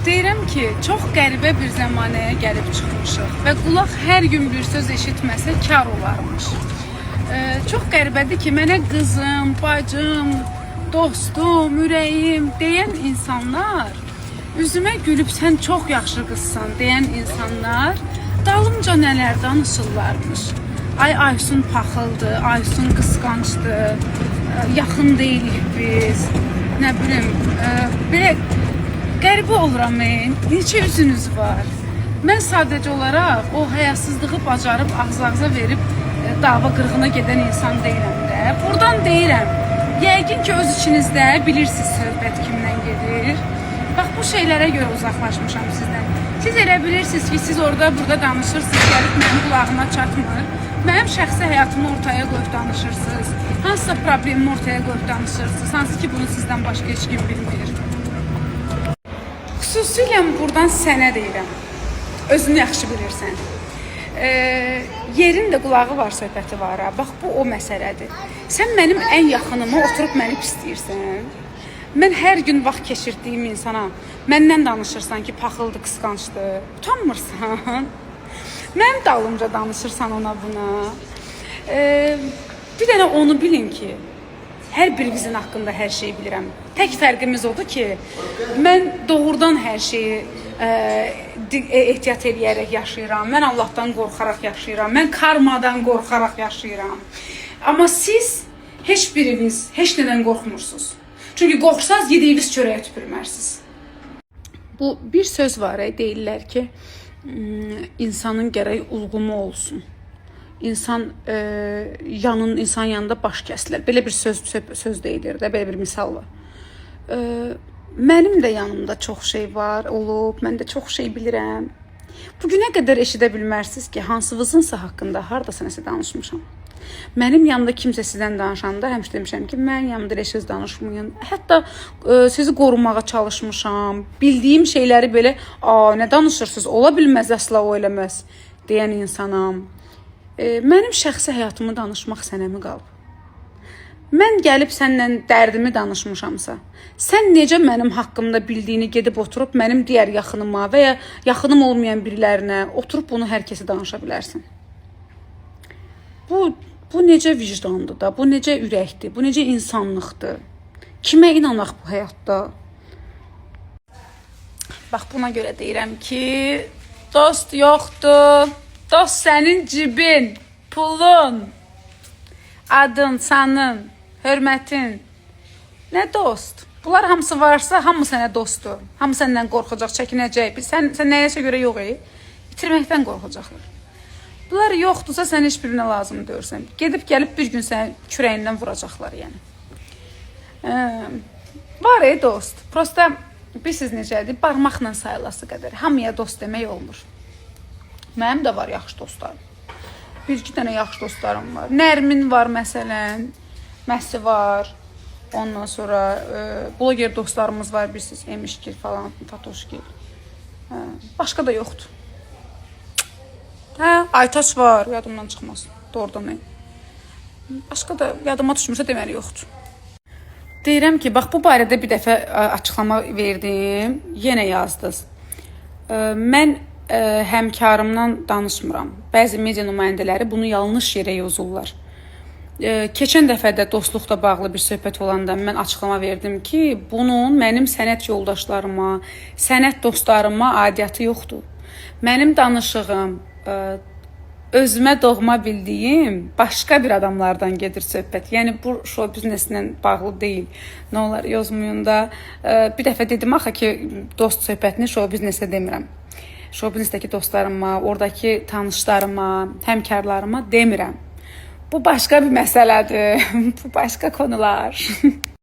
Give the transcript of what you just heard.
Deyirəm ki, çox qəribə bir zəmanəyə gəlib çıxmışıq və qulaq hər gün bir söz eşitməsə kar olarmış. Çox qəribədir ki, mənə qızım, bacım, dostum, ürəyim deyən insanlar, üzümə gülüb sən çox yaxşı qızsan deyən insanlar dalımca nələr danışırlarmış. Ay Aysun paxıldı, Aysun qısqancdı, yaxın deyilik biz, nə bilim, belə qəribə oluram mən, neçə üzünüz var. Mən sadəcə olaraq o həyasızlığı bacarıb ağız-ağıza verib dava qırğına gedən insan deyirəm də. Buradan deyirəm, yəqin ki öz içinizdə bilirsiniz söhbət kimdən gedir. Bax bu şeylərə görə uzaqlaşmışam sizdən. Siz elə bilirsiniz ki siz orada burada danışırsınız, gəlib mənim qulağıma çatmır. Mənim şəxsi həyatımı ortaya qoyub danışırsınız. Hansısa problemimi ortaya qoyub danışırsınız. Hansı ki bunu sizdən başqa heç kim bilmir. Xüsusilə buradan sənə deyirəm. Özünü yaxşı bilirsən. Yerin də qulağı var, söhbəti var. Bax bu o məsələdir. Sən mənim ən yaxınıma oturub məni pisləyirsən. Mən hər gün vaxt keçirdiyim insana məndən danışırsan ki, paxıldı, qısqancdı. Utanmırsan. Mənim dalımca danışırsan ona buna. Bir dənə onu bilin ki, hər birimizin haqqında hər şeyi bilirəm. Tək fərqimiz odur ki, mən doğrudan hər şeyi ehtiyat edərək yaşayıram. Mən Allahdan qorxaraq yaşayıram. Mən karmadan qorxaraq yaşayıram. Amma siz heç biriniz heç nədən qorxmursunuz. Çünki qorxsaz yediyiniz çörəyə tüpürmərsiniz. Bu bir söz var, deyirlər ki, insanın gərək ulğumu olsun. İnsan yanında baş kəsilər. Belə bir söz deyilir də, belə bir misal var. Mənim də yanımda çox şey var, olub, mən də çox şey bilirəm. Bugünə qədər eşidə bilmərsiniz ki, hansınızınsa haqqında hardasa nəsə danışmışam. Mənim yanımda kimsə sizdən danışanda həmişə demişəm ki, mənim yanımda elə söz danışmayın. Hətta sizi qorumağa çalışmışam. Bildiyim şeyləri belə, nə danışırsınız, ola bilməz, əsla o eləməz deyən insanam. Mənim şəxsi həyatımı danışmaq sənəmi qalıb. Mən gəlib səndən dərdimi danışmışamsa, sən necə mənim haqqımda bildiyini gedib oturub mənim digər yaxınıma və ya yaxınım olmayan birilərinə oturub bunu hər kəsə danışa bilərsən. Bu necə vicdandır da, bu necə ürəkdir, bu necə insanlıqdır. Kimə inanaq bu həyatda? Bax buna görə deyirəm ki, dost yoxdur. Dost sənin cibin, pulun, adın, sanın, hörmətin. Nə dost? Bunlar hamısı varsa, hamı sənə dostdur. Hamı səndən qorxacaq, çəkinəcək. Sən nəyəsə görə yox, itirməkdən qorxacaqlar. Bunlar yoxdursa, sən heç birinə lazım deyirsən. Gedib gəlib bir gün səni kürəyindən vuracaqlar, yəni. Var dost. Prosta, bilirsiniz necədir? Barmaqla sayılası qədər. Hamıya dost demək olmur. Mənim də var yaxşı dostlarım. Bir-iki dənə yaxşı dostlarım var. Nərmin var məsələn, Məsi var. Ondan sonra bloger dostlarımız var, bilirsiniz, Emişgil falan, Fatoşgil. Başqa da yoxdur. Aytaç var, yadımdan çıxmaz. Doğrudan. Başqa da yadıma düşmürsə deməli yoxdur. Deyirəm ki, bax bu barədə bir dəfə açıqlama verdim. Yenə yazdınız. Mən həmkarımdan danışmıram. Bəzi media nümayəndələri bunu yanlış yerə yozurlar. Keçən dəfə də dostluqla bağlı bir söhbət olanda mən açıqlama verdim ki, bunun mənim sənət yoldaşlarıma, sənət dostlarıma aidiyyatı yoxdur. Mənim danışığım, özümə doğma bildiyim başqa bir adamlardan gedir söhbət. Yəni bu show bizneslə bağlı deyil. Nə olar yozmayın da. Bir dəfə dedim axı ki, dost söhbətini show biznesə demirəm. Show biznesdəki dostlarıma, oradakı tanışlarıma, həmkarlarıma demirəm. Bu başqa bir məsələdir. Bu başqa konular.